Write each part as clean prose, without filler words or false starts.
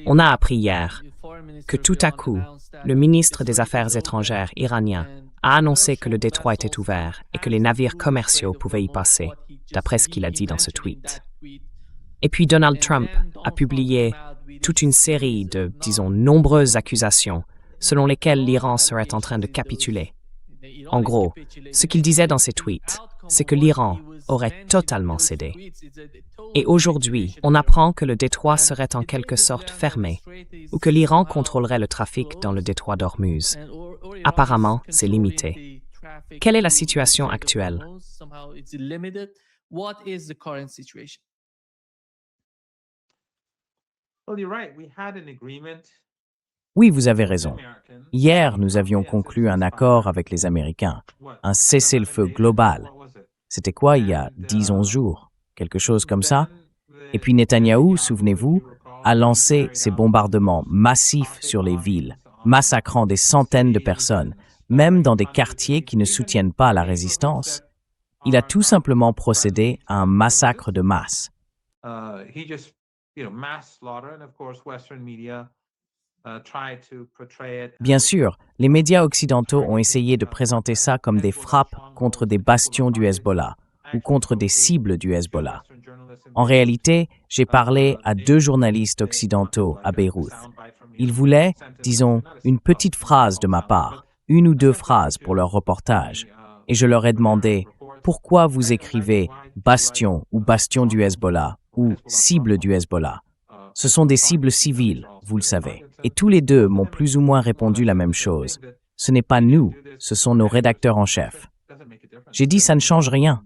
On a appris hier que tout à coup, le ministre des Affaires étrangères iranien a annoncé que le détroit était ouvert et que les navires commerciaux pouvaient y passer, d'après ce qu'il a dit dans ce tweet. Et puis Donald Trump a publié toute une série de, disons, nombreuses accusations selon lesquelles l'Iran serait en train de capituler. En gros, ce qu'il disait dans ses tweets, c'est que l'Iran aurait totalement cédé. Et aujourd'hui, on apprend que le détroit serait en quelque sorte fermé, ou que l'Iran contrôlerait le trafic dans le détroit d'Ormuz. Apparemment, c'est limité. Quelle est la situation actuelle? Oui, vous avez raison. Hier, nous avions conclu un accord avec les Américains, un cessez-le-feu global. C'était quoi, il y a 10-11 jours? Quelque chose comme ça? Et puis Netanyahou, souvenez-vous, a lancé ces bombardements massifs sur les villes, massacrant des centaines de personnes, même dans des quartiers qui ne soutiennent pas la résistance. Il a tout simplement procédé à un massacre de masse. Bien sûr, les médias occidentaux ont essayé de présenter ça comme des frappes contre des bastions du Hezbollah ou contre des cibles du Hezbollah. En réalité, j'ai parlé à 2 journalistes occidentaux à Beyrouth. Ils voulaient, disons, une petite phrase de ma part, 1 ou 2 phrases pour leur reportage. Et je leur ai demandé pourquoi vous écrivez bastion ou bastion du Hezbollah ou cible du Hezbollah. Ce sont des cibles civiles, vous le savez. Et tous les 2 m'ont plus ou moins répondu la même chose. Ce n'est pas nous, ce sont nos rédacteurs en chef. J'ai dit ça ne change rien.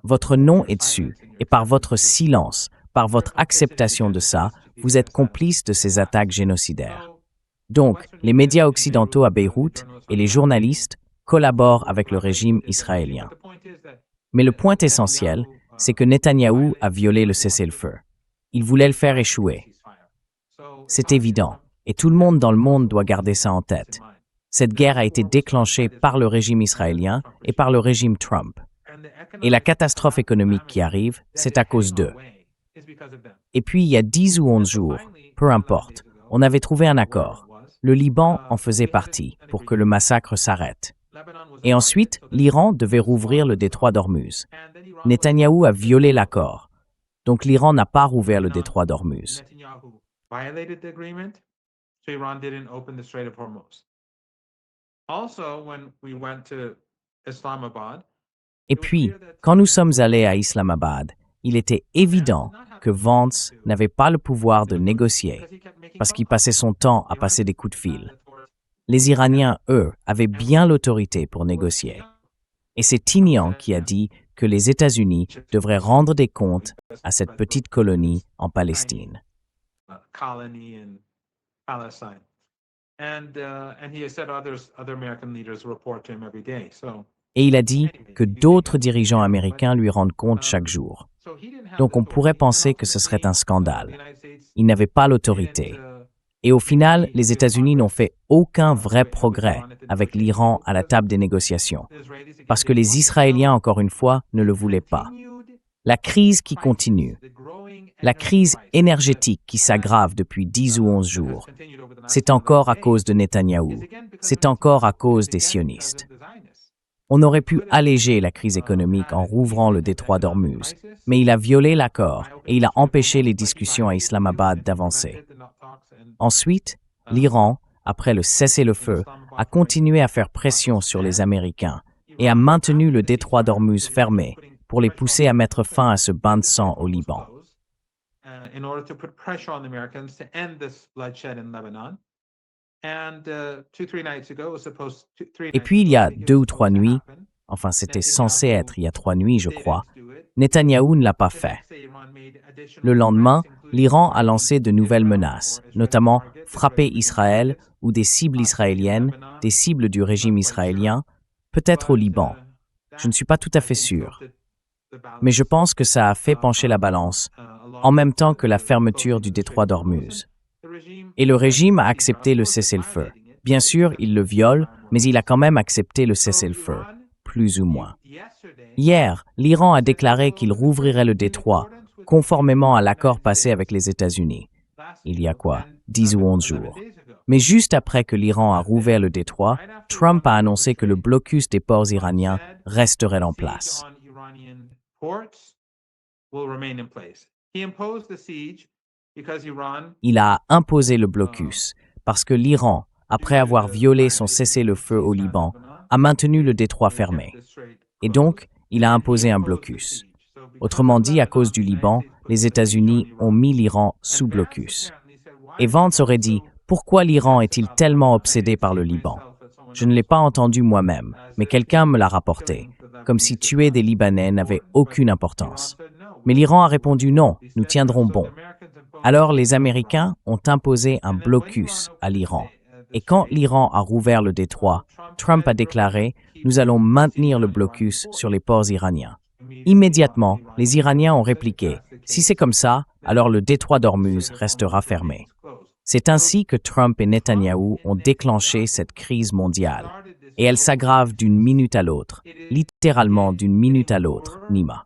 Votre nom est dessus, et par votre silence, par votre acceptation de ça, vous êtes complice de ces attaques génocidaires. Donc, les médias occidentaux à Beyrouth et les journalistes collaborent avec le régime israélien. Mais le point essentiel, c'est que Netanyahou a violé le cessez-le-feu. Il voulait le faire échouer. C'est évident, et tout le monde dans le monde doit garder ça en tête. Cette guerre a été déclenchée par le régime israélien et par le régime Trump. Et la catastrophe économique qui arrive, c'est à cause d'eux. Et puis, il y a 10 ou 11 jours, peu importe, on avait trouvé un accord. Le Liban en faisait partie pour que le massacre s'arrête. Et ensuite, l'Iran devait rouvrir le détroit d'Ormuz. Netanyahou a violé l'accord. Donc l'Iran n'a pas rouvert le détroit d'Ormuz. Et puis, quand nous sommes allés à Islamabad, il était évident que Vance n'avait pas le pouvoir de négocier, parce qu'il passait son temps à passer des coups de fil. Les Iraniens, eux, avaient bien l'autorité pour négocier. Et c'est Tinian qui a dit que les États-Unis devraient rendre des comptes à cette petite colonie en Palestine. Et il a dit que d'autres dirigeants américains lui rendent compte chaque jour. Donc on pourrait penser que ce serait un scandale. Il n'avait pas l'autorité. Et au final, les États-Unis n'ont fait aucun vrai progrès avec l'Iran à la table des négociations, parce que les Israéliens, encore une fois, ne le voulaient pas. La crise qui continue, la crise énergétique qui s'aggrave depuis 10 ou 11 jours, c'est encore à cause de Netanyahou, c'est encore à cause des sionistes. On aurait pu alléger la crise économique en rouvrant le détroit d'Ormuz, mais il a violé l'accord et il a empêché les discussions à Islamabad d'avancer. Ensuite, l'Iran, après le cessez-le-feu, a continué à faire pression sur les Américains et a maintenu le détroit d'Ormuz fermé pour les pousser à mettre fin à ce bain de sang au Liban. Et puis il y a 2 ou 3 nuits, enfin c'était censé être il y a 3 nuits je crois, Netanyahou ne l'a pas fait. Le lendemain, l'Iran a lancé de nouvelles menaces, notamment frapper Israël ou des cibles israéliennes, des cibles du régime israélien, peut-être au Liban. Je ne suis pas tout à fait sûr. Mais je pense que ça a fait pencher la balance, en même temps que la fermeture du détroit d'Ormuz. Et le régime a accepté le cessez-le-feu. Bien sûr, il le viole, mais il a quand même accepté le cessez-le-feu, plus ou moins. Hier, l'Iran a déclaré qu'il rouvrirait le détroit, conformément à l'accord passé avec les États-Unis. Il y a 10 ou 11 jours. Mais juste après que l'Iran a rouvert le détroit, Trump a annoncé que le blocus des ports iraniens resterait en place. Il a imposé le blocus parce que l'Iran, après avoir violé son cessez-le-feu au Liban, a maintenu le détroit fermé. Et donc, il a imposé un blocus. Autrement dit, à cause du Liban, les États-Unis ont mis l'Iran sous blocus. Et Vance aurait dit « Pourquoi l'Iran est-il tellement obsédé par le Liban ?» Je ne l'ai pas entendu moi-même, mais quelqu'un me l'a rapporté, comme si tuer des Libanais n'avait aucune importance. Mais l'Iran a répondu « Non, nous tiendrons bon ». Alors les Américains ont imposé un blocus à l'Iran. Et quand l'Iran a rouvert le détroit, Trump a déclaré « Nous allons maintenir le blocus sur les ports iraniens ». Immédiatement, les Iraniens ont répliqué « Si c'est comme ça, alors le détroit d'Ormuz restera fermé ». C'est ainsi que Trump et Netanyahou ont déclenché cette crise mondiale. Et elle s'aggrave d'une minute à l'autre, littéralement d'une minute à l'autre, Nima.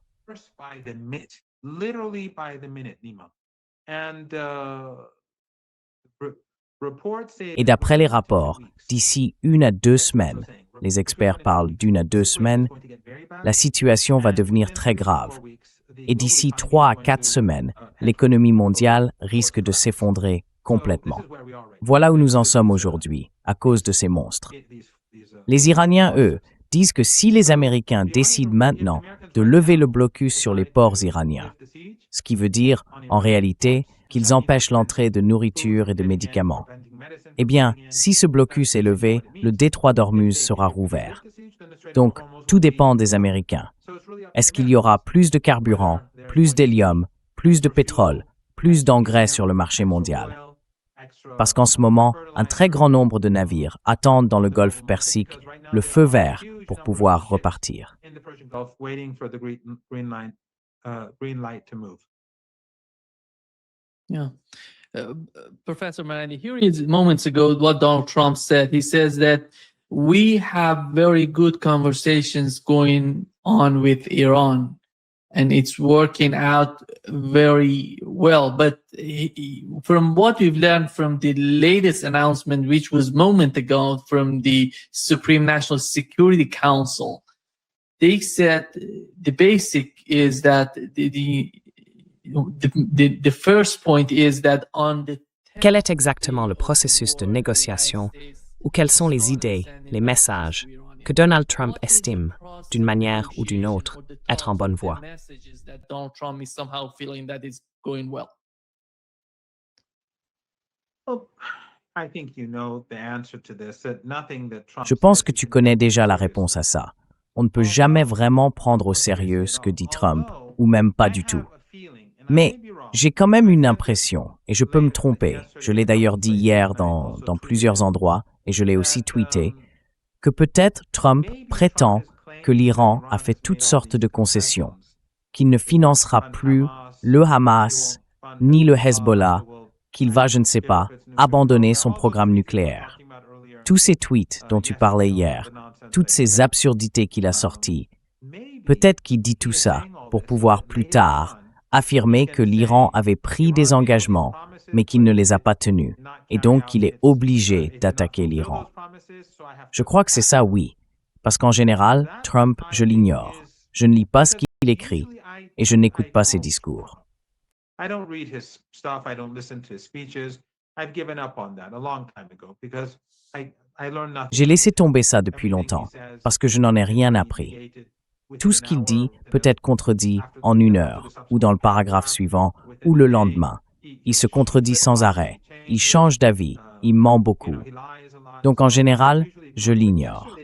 Et d'après les rapports, d'ici 1 à 2 semaines, les experts parlent d'1 à 2 semaines, la situation va devenir très grave. Et d'ici 3 à 4 semaines, l'économie mondiale risque de s'effondrer complètement. Voilà où nous en sommes aujourd'hui, à cause de ces monstres. Les Iraniens, eux, disent que si les Américains décident maintenant de lever le blocus sur les ports iraniens, ce qui veut dire, en réalité, qu'ils empêchent l'entrée de nourriture et de médicaments, eh bien, si ce blocus est levé, le détroit d'Ormuz sera rouvert. Donc, tout dépend des Américains. Est-ce qu'il y aura plus de carburant, plus d'hélium, plus de pétrole, plus d'engrais sur le marché mondial? Parce qu'en ce moment, un très grand nombre de navires attendent dans le golfe Persique le feu vert pour pouvoir repartir. Yeah. Professor Manani, hearing moments ago what Donald Trump said, he says that we have very good conversations going on with Iran and it's working out very well. But from what we've learned from the latest announcement, which was moment ago from the Supreme National Security Council, they said the basic is that the first point is that on the Quel est exactement le processus de négociation ou quelles sont les idées, les messages que Donald Trump estime, d'une manière ou d'une autre, être en bonne voie? Je pense que tu connais déjà la réponse à ça. On ne peut jamais vraiment prendre au sérieux ce que dit Trump, ou même pas du tout. Mais j'ai quand même une impression, et je peux me tromper, je l'ai d'ailleurs dit hier dans plusieurs endroits, et je l'ai aussi tweeté, que peut-être Trump prétend que l'Iran a fait toutes sortes de concessions, qu'il ne financera plus le Hamas ni le Hezbollah, qu'il va, je ne sais pas, abandonner son programme nucléaire. Tous ces tweets dont tu parlais hier, toutes ces absurdités qu'il a sorties, peut-être qu'il dit tout ça pour pouvoir plus tard affirmer que l'Iran avait pris des engagements, mais qu'il ne les a pas tenus, et donc qu'il est obligé d'attaquer l'Iran. Je crois que c'est ça, oui, parce qu'en général, Trump, je l'ignore. Je ne lis pas ce qu'il écrit, et je n'écoute pas ses discours. J'ai laissé tomber ça depuis longtemps, parce que je n'en ai rien appris. Tout ce qu'il dit peut être contredit en 1 heure, ou dans le paragraphe suivant, ou le lendemain. Il se contredit sans arrêt, il change d'avis, il ment beaucoup. Donc en général, je l'ignore.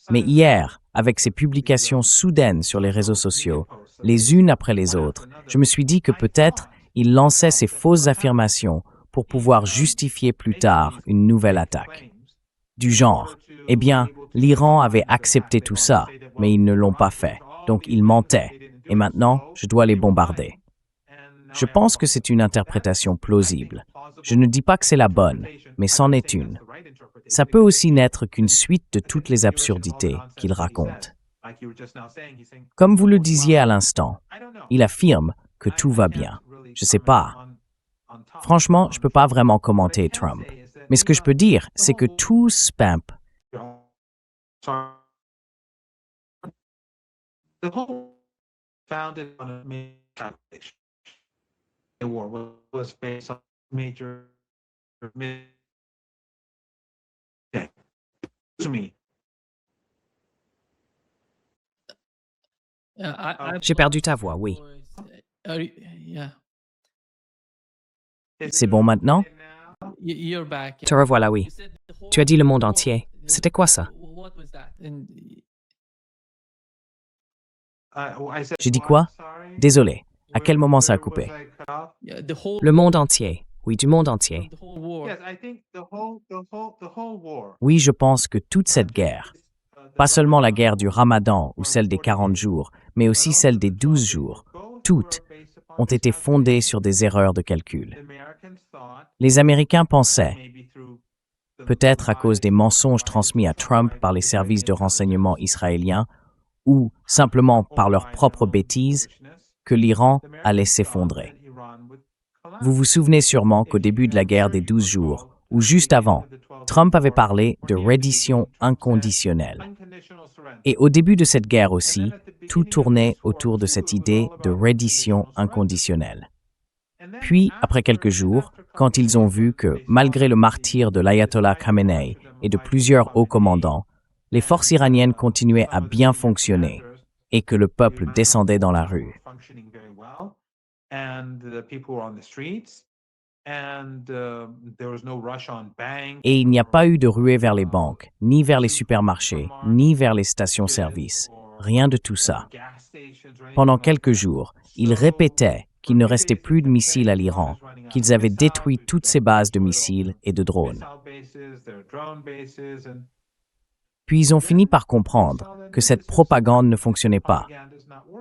Mais hier, avec ces publications soudaines sur les réseaux sociaux, les unes après les autres, je me suis dit que peut-être il lançait ces fausses affirmations pour pouvoir justifier plus tard une nouvelle attaque. Du genre, eh bien, l'Iran avait accepté tout ça, mais ils ne l'ont pas fait, donc ils mentaient, et maintenant, je dois les bombarder. Je pense que c'est une interprétation plausible. Je ne dis pas que c'est la bonne, mais c'en est une. Ça peut aussi n'être qu'une suite de toutes les absurdités qu'il raconte. Comme vous le disiez à l'instant, il affirme que tout va bien. Je sais pas. Franchement, je peux pas vraiment commenter Trump. Mais ce que je peux dire, c'est que tout spam. The whole founded on a major calculation. The war was based on major to me. J'ai perdu ta voix, oui. Yeah, C'est bon maintenant? you're back. Te revoilà, oui. Tu as dit le monde entier. C'était quoi ça? What was that? And J'ai dit quoi? Désolé. À quel moment ça a coupé? yeah, the whole Le monde entier. Oui, du monde entier. the whole war. Yes, I think the whole war. Oui, je pense que toute cette guerre, pas seulement la guerre du Ramadan ou celle des 40 jours, mais aussi celle des 12 jours, toutes ont été fondées sur des erreurs de calcul. Les Américains pensaient, peut-être à cause des mensonges transmis à Trump par les services de renseignement israéliens ou simplement par leurs propres bêtises, que l'Iran allait s'effondrer. Vous vous souvenez sûrement qu'au début de la guerre des 12 jours, ou juste avant, Trump avait parlé de reddition inconditionnelle. Et au début de cette guerre aussi, tout tournait autour de cette idée de reddition inconditionnelle. Puis, après quelques jours, quand ils ont vu que, malgré le martyre de l'ayatollah Khamenei et de plusieurs hauts commandants, les forces iraniennes continuaient à bien fonctionner et que le peuple descendait dans la rue. Et il n'y a pas eu de ruée vers les banques, ni vers les supermarchés, ni vers les stations-service. Rien de tout ça. Pendant quelques jours, ils répétaient qu'il ne restait plus de missiles à l'Iran, qu'ils avaient détruit toutes ces bases de missiles et de drones. Puis ils ont fini par comprendre que cette propagande ne fonctionnait pas.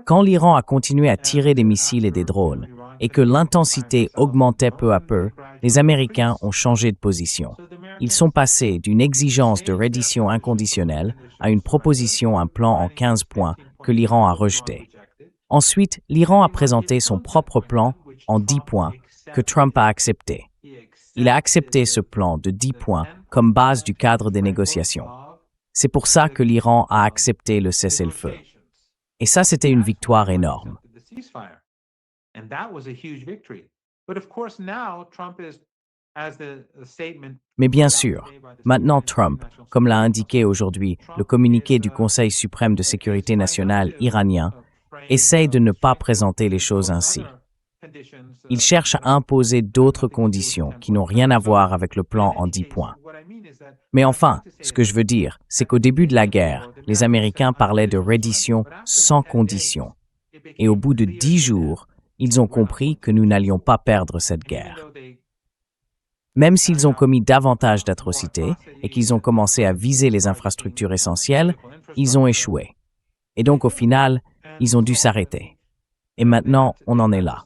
Quand l'Iran a continué à tirer des missiles et des drones, et que l'intensité augmentait peu à peu, les Américains ont changé de position. Ils sont passés d'une exigence de reddition inconditionnelle à une proposition, un plan en 15 points que l'Iran a rejeté. Ensuite, l'Iran a présenté son propre plan en 10 points que Trump a accepté. Il a accepté ce plan de 10 points comme base du cadre des négociations. C'est pour ça que l'Iran a accepté le cessez-le-feu. Et ça, c'était une victoire énorme. Mais bien sûr, maintenant Trump, comme l'a indiqué aujourd'hui le communiqué du Conseil suprême de sécurité nationale iranien, essaye de ne pas présenter les choses ainsi. Il cherche à imposer d'autres conditions qui n'ont rien à voir avec le plan en 10 points. Mais enfin, ce que je veux dire, c'est qu'au début de la guerre, les Américains parlaient de reddition sans condition. Et au bout de 10 jours, ils ont compris que nous n'allions pas perdre cette guerre. Même s'ils ont commis davantage d'atrocités et qu'ils ont commencé à viser les infrastructures essentielles, ils ont échoué. Et donc au final, ils ont dû s'arrêter. Et maintenant, on en est là.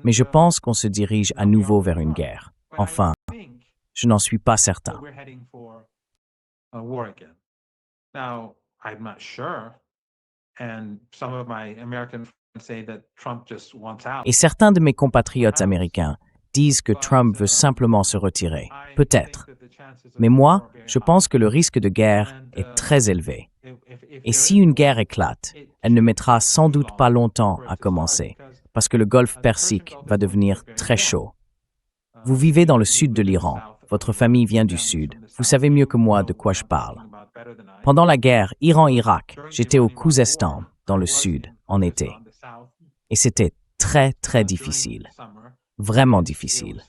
Mais je pense qu'on se dirige à nouveau vers une guerre. Enfin, je n'en suis pas certain. Et certains de mes compatriotes américains disent que Trump veut simplement se retirer. Peut-être. Mais moi, je pense que le risque de guerre est très élevé. Et si une guerre éclate, elle ne mettra sans doute pas longtemps à commencer, parce que le golfe Persique va devenir très chaud. Vous vivez dans le sud de l'Iran, votre famille vient du sud, vous savez mieux que moi de quoi je parle. Pendant la guerre Iran-Irak, j'étais au Khouzestan, dans le sud, en été. Et c'était très, très difficile. Vraiment difficile.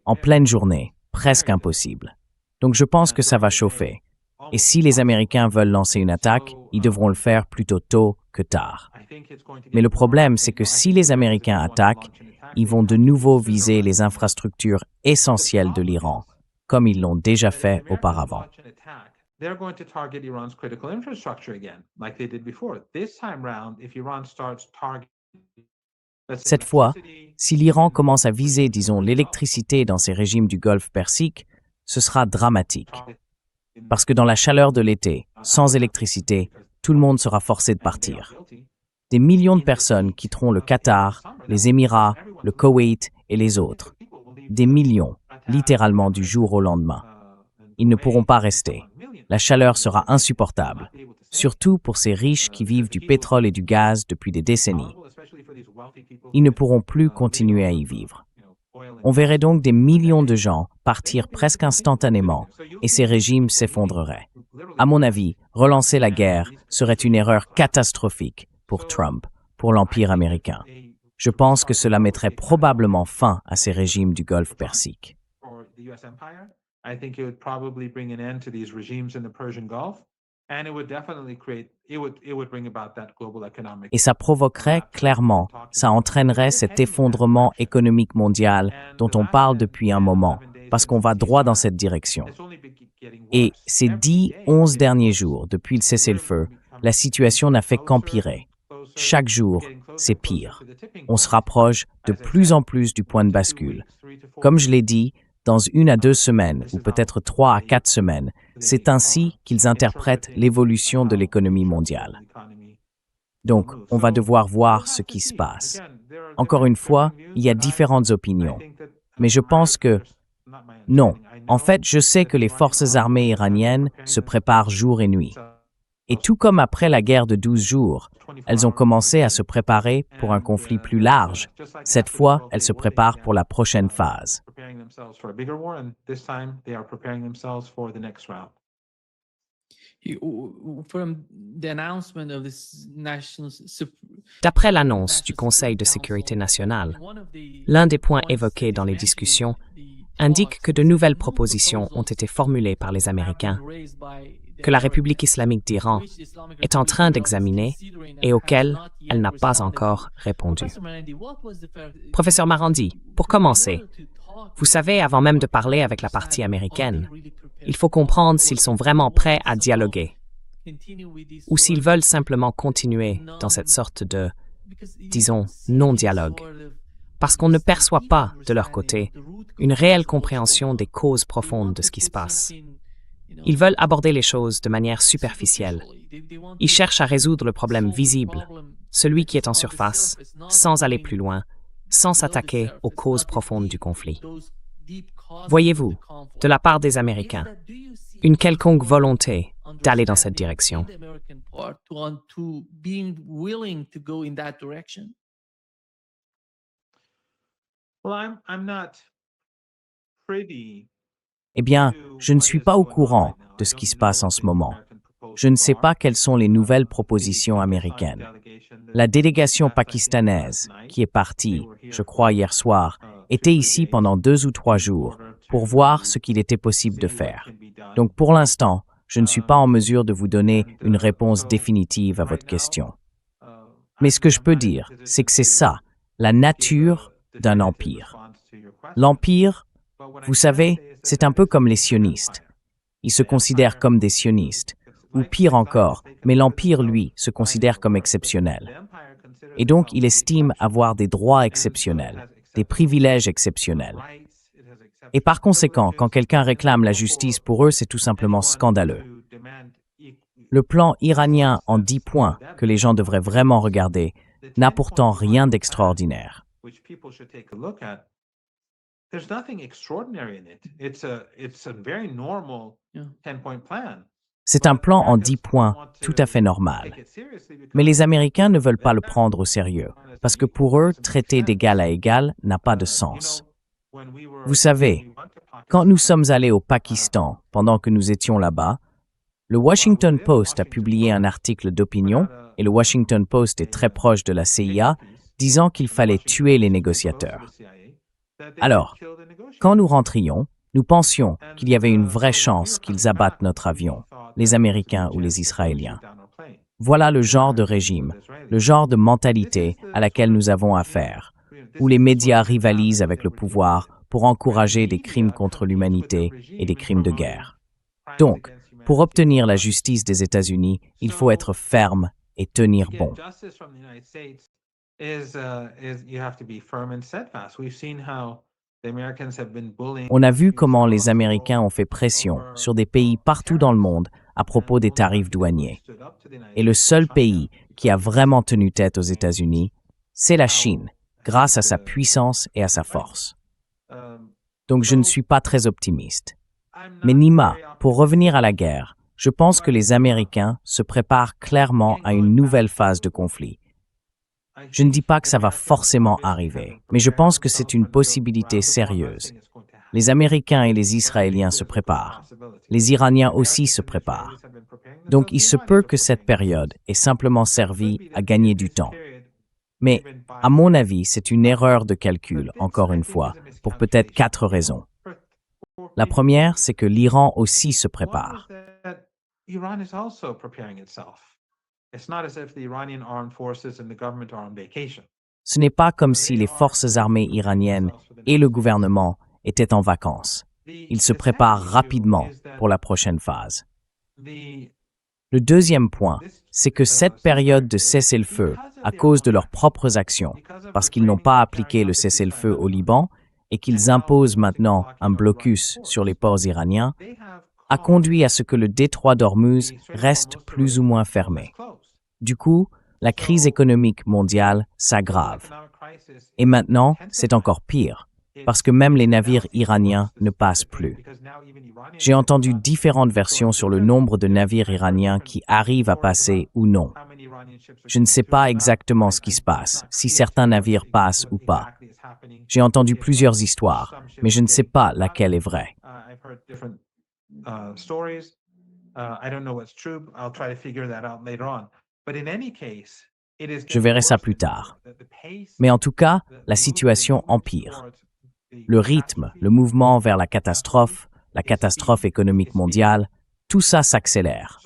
En pleine journée, presque impossible. Donc je pense que ça va chauffer. Et si les Américains veulent lancer une attaque, ils devront le faire plutôt tôt que tard. Mais le problème, c'est que si les Américains attaquent, ils vont de nouveau viser les infrastructures essentielles de l'Iran, comme ils l'ont déjà fait auparavant. Cette fois, si l'Iran commence à viser, disons, l'électricité dans ces régimes du golfe Persique, ce sera dramatique. Parce que dans la chaleur de l'été, sans électricité, tout le monde sera forcé de partir. Des millions de personnes quitteront le Qatar, les Émirats, le Koweït et les autres. Des millions, littéralement du jour au lendemain. Ils ne pourront pas rester. La chaleur sera insupportable, surtout pour ces riches qui vivent du pétrole et du gaz depuis des décennies. Ils ne pourront plus continuer à y vivre. On verrait donc des millions de gens partir presque instantanément et ces régimes s'effondreraient. À mon avis, relancer la guerre serait une erreur catastrophique pour Trump, pour l'Empire américain. Je pense que cela mettrait probablement fin à ces régimes du Golfe Persique. I think it would probably bring an end to these regimes in the Persian Gulf, and it would definitely bring about that global economic. Et ça provoquerait clairement, ça entraînerait cet effondrement économique mondial dont on parle depuis un moment, parce qu'on va droit dans cette direction. Et ces 10-11 derniers jours, depuis le cessez-le-feu, la situation n'a fait qu'empirer. Chaque jour, c'est pire. On se rapproche de plus en plus du point de bascule. Comme je l'ai dit, dans 1 à 2 semaines, ou peut-être 3 à 4 semaines, c'est ainsi qu'ils interprètent l'évolution de l'économie mondiale. Donc, on va devoir voir ce qui se passe. Encore une fois, il y a différentes opinions. Mais je pense que... Non, en fait, je sais que les forces armées iraniennes se préparent jour et nuit. Et tout comme après la guerre de 12 jours, elles ont commencé à se préparer pour un conflit plus large. Cette fois, elles se préparent pour la prochaine phase. D'après l'annonce du Conseil de sécurité nationale, l'un des points évoqués dans les discussions indique que de nouvelles propositions ont été formulées par les Américains que la République islamique d'Iran est en train d'examiner et auxquelles elle n'a pas encore répondu. Professeur Marandi, pour commencer, vous savez, avant même de parler avec la partie américaine, il faut comprendre s'ils sont vraiment prêts à dialoguer ou s'ils veulent simplement continuer dans cette sorte de, disons, non-dialogue, parce qu'on ne perçoit pas, de leur côté, une réelle compréhension des causes profondes de ce qui se passe. Ils veulent aborder les choses de manière superficielle. Ils cherchent à résoudre le problème visible, celui qui est en surface, sans aller plus loin, sans s'attaquer aux causes profondes du conflit. Voyez-vous, de la part des Américains, une quelconque volonté d'aller dans cette direction? Eh bien, je ne suis pas au courant de ce qui se passe en ce moment. Je ne sais pas quelles sont les nouvelles propositions américaines. La délégation pakistanaise, qui est partie, je crois hier soir, était ici pendant 2 ou 3 jours pour voir ce qu'il était possible de faire. Donc pour l'instant, je ne suis pas en mesure de vous donner une réponse définitive à votre question. Mais ce que je peux dire, c'est que c'est ça, la nature d'un empire. L'empire, vous savez, c'est un peu comme les sionistes. Ils se considèrent comme des sionistes. Ou pire encore, mais l'Empire, lui, se considère comme exceptionnel. Et donc, il estime avoir des droits exceptionnels, des privilèges exceptionnels. Et par conséquent, quand quelqu'un réclame la justice pour eux, c'est tout simplement scandaleux. Le plan iranien en 10 points, que les gens devraient vraiment regarder, n'a pourtant rien d'extraordinaire. There's nothing extraordinary in it. It's a very normal 10-point plan. C'est un plan en 10 points, tout à fait normal. Mais les Américains ne veulent pas le prendre au sérieux, parce que pour eux, traiter d'égal à égal n'a pas de sens. Vous savez, quand nous sommes allés au Pakistan, pendant que nous étions là-bas, le Washington Post a publié un article d'opinion, et le Washington Post est très proche de la CIA, disant qu'il fallait tuer les négociateurs. Alors, quand nous rentrions, nous pensions qu'il y avait une vraie chance qu'ils abattent notre avion, les Américains ou les Israéliens. Voilà le genre de régime, le genre de mentalité à laquelle nous avons affaire, où les médias rivalisent avec le pouvoir pour encourager des crimes contre l'humanité et des crimes de guerre. Donc, pour obtenir la justice des États-Unis, il faut être ferme et tenir bon. On a vu comment les Américains ont fait pression sur des pays partout dans le monde à propos des tarifs douaniers. Et le seul pays qui a vraiment tenu tête aux États-Unis, c'est la Chine, grâce à sa puissance et à sa force. Donc je ne suis pas très optimiste. Mais Nima, pour revenir à la guerre, je pense que les Américains se préparent clairement à une nouvelle phase de conflit. Je ne dis pas que ça va forcément arriver, mais je pense que c'est une possibilité sérieuse. Les Américains et les Israéliens se préparent. Les Iraniens aussi se préparent. Donc il se peut que cette période ait simplement servi à gagner du temps. Mais, à mon avis, c'est une erreur de calcul, encore une fois, pour peut-être 4 raisons. La première, c'est que l'Iran aussi se prépare. Iran is also preparing itself. It's not as if the Iranian armed forces and the government are on vacation. Ce n'est pas comme si les forces armées iraniennes et le gouvernement étaient en vacances. Ils se préparent rapidement pour la prochaine phase. Le deuxième point, c'est que cette période de cessez-le-feu, à cause de leurs propres actions, parce qu'ils n'ont pas appliqué le cessez-le-feu au Liban et qu'ils imposent maintenant un blocus sur les ports iraniens, a conduit à ce que le détroit d'Ormuz reste plus ou moins fermé. Du coup, la crise économique mondiale s'aggrave. Et maintenant, c'est encore pire, parce que même les navires iraniens ne passent plus. J'ai entendu différentes versions sur le nombre de navires iraniens qui arrivent à passer ou non. Je ne sais pas exactement ce qui se passe, si certains navires passent ou pas. J'ai entendu plusieurs histoires, mais je ne sais pas laquelle est vraie. Stories. I don't know what's true. I'll try to figure that out later on. But in any case, it is. Je verrai ça plus tard. Mais en tout cas, la situation empire. Le rythme, le mouvement vers la catastrophe économique mondiale, tout ça s'accélère.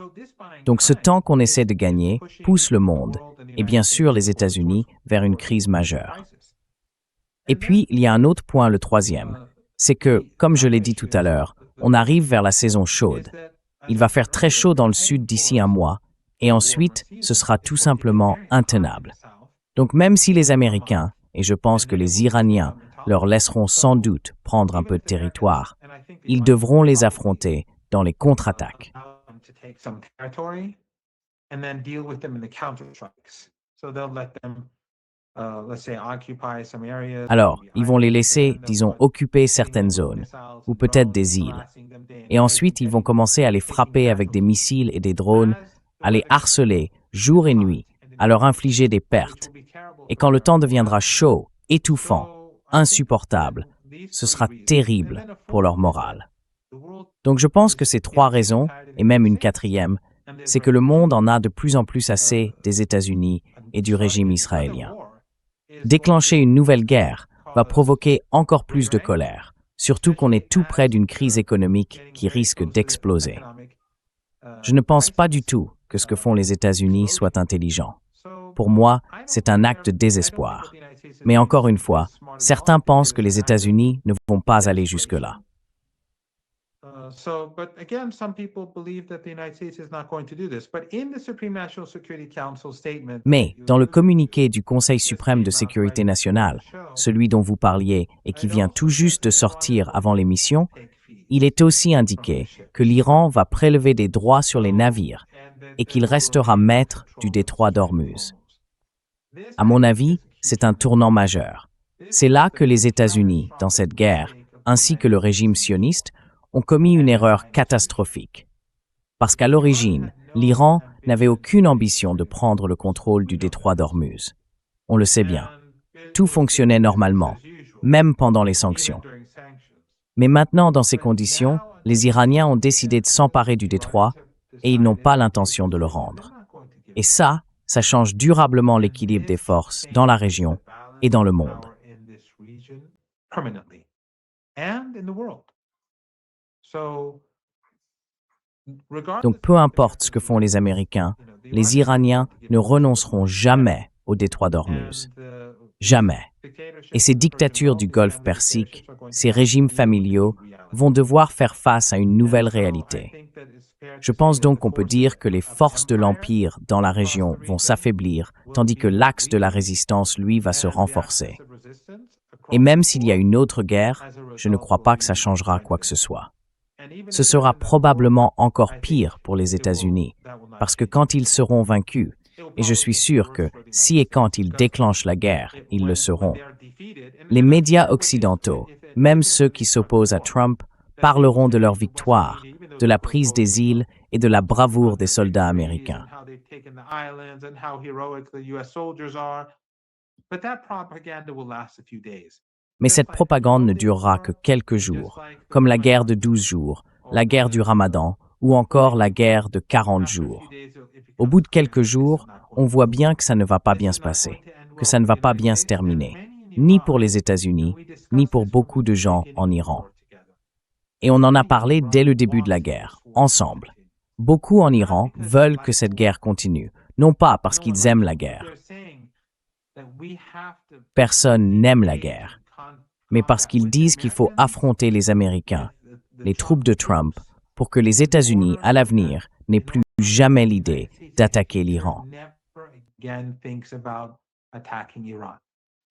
Donc ce temps qu'on essaie de gagner pousse le monde, et bien sûr les États-Unis, vers une crise majeure. Et puis, il y a un autre point, le troisième. C'est que, comme je l'ai dit tout à l'heure, on arrive vers la saison chaude. Il va faire très chaud dans le sud d'ici un mois, et ensuite, ce sera tout simplement intenable. Donc même si les Américains, et je pense que les Iraniens, leur laisseront sans doute prendre un peu de territoire, ils devront les affronter dans les contre-attaques. Alors, ils vont les laisser, disons, occuper certaines zones, ou peut-être des îles. Et ensuite, ils vont commencer à les frapper avec des missiles et des drones, à les harceler jour et nuit, à leur infliger des pertes. Et quand le temps deviendra chaud, étouffant, insupportable, ce sera terrible pour leur morale. Donc je pense que ces 3 raisons, et même une 4e, c'est que le monde en a de plus en plus assez des États-Unis et du régime israélien. Déclencher une nouvelle guerre va provoquer encore plus de colère, surtout qu'on est tout près d'une crise économique qui risque d'exploser. Je ne pense pas du tout que ce que font les États-Unis soit intelligent. Pour moi, c'est un acte de désespoir. Mais encore une fois, certains pensent que les États-Unis ne vont pas aller jusque-là. Mais, dans le communiqué du Conseil suprême de sécurité nationale, celui dont vous parliez et qui vient tout juste de sortir avant l'émission, il est aussi indiqué que l'Iran va prélever des droits sur les navires et qu'il restera maître du détroit d'Ormuz. À mon avis, c'est un tournant majeur. C'est là que les États-Unis, dans cette guerre, ainsi que le régime sioniste, ont commis une erreur catastrophique. Parce qu'à l'origine, l'Iran n'avait aucune ambition de prendre le contrôle du détroit d'Ormuz. On le sait bien. Tout fonctionnait normalement, même pendant les sanctions. Mais maintenant, dans ces conditions, les Iraniens ont décidé de s'emparer du détroit et ils n'ont pas l'intention de le rendre. Et ça change durablement l'équilibre des forces dans la région et dans le monde. Donc peu importe ce que font les Américains, les Iraniens ne renonceront jamais au détroit d'Ormuz. Jamais. Et ces dictatures du Golfe Persique, ces régimes familiaux, vont devoir faire face à une nouvelle réalité. Je pense donc qu'on peut dire que les forces de l'Empire dans la région vont s'affaiblir, tandis que l'axe de la résistance, lui, va se renforcer. Et même s'il y a une autre guerre, je ne crois pas que ça changera quoi que ce soit. ce sera probablement encore pire pour les États-Unis, parce que quand ils seront vaincus, et je suis sûr que si et quand ils déclenchent la guerre, ils le seront, les médias occidentaux, même ceux qui s'opposent à Trump, parleront de leur victoire, de la prise des îles et de la bravoure des soldats américains. Mais cette propagande ne durera que quelques jours, comme la guerre de 12 jours, la guerre du Ramadan ou encore la guerre de 40 jours. Au bout de quelques jours, on voit bien que ça ne va pas bien se passer, que ça ne va pas bien se terminer, ni pour les États-Unis, ni pour beaucoup de gens en Iran. Et on en a parlé dès le début de la guerre, ensemble. Beaucoup en Iran veulent que cette guerre continue, non pas parce qu'ils aiment la guerre. Personne n'aime la guerre, mais parce qu'ils disent qu'il faut affronter les Américains, les troupes de Trump, pour que les États-Unis, à l'avenir, n'aient plus jamais l'idée d'attaquer l'Iran.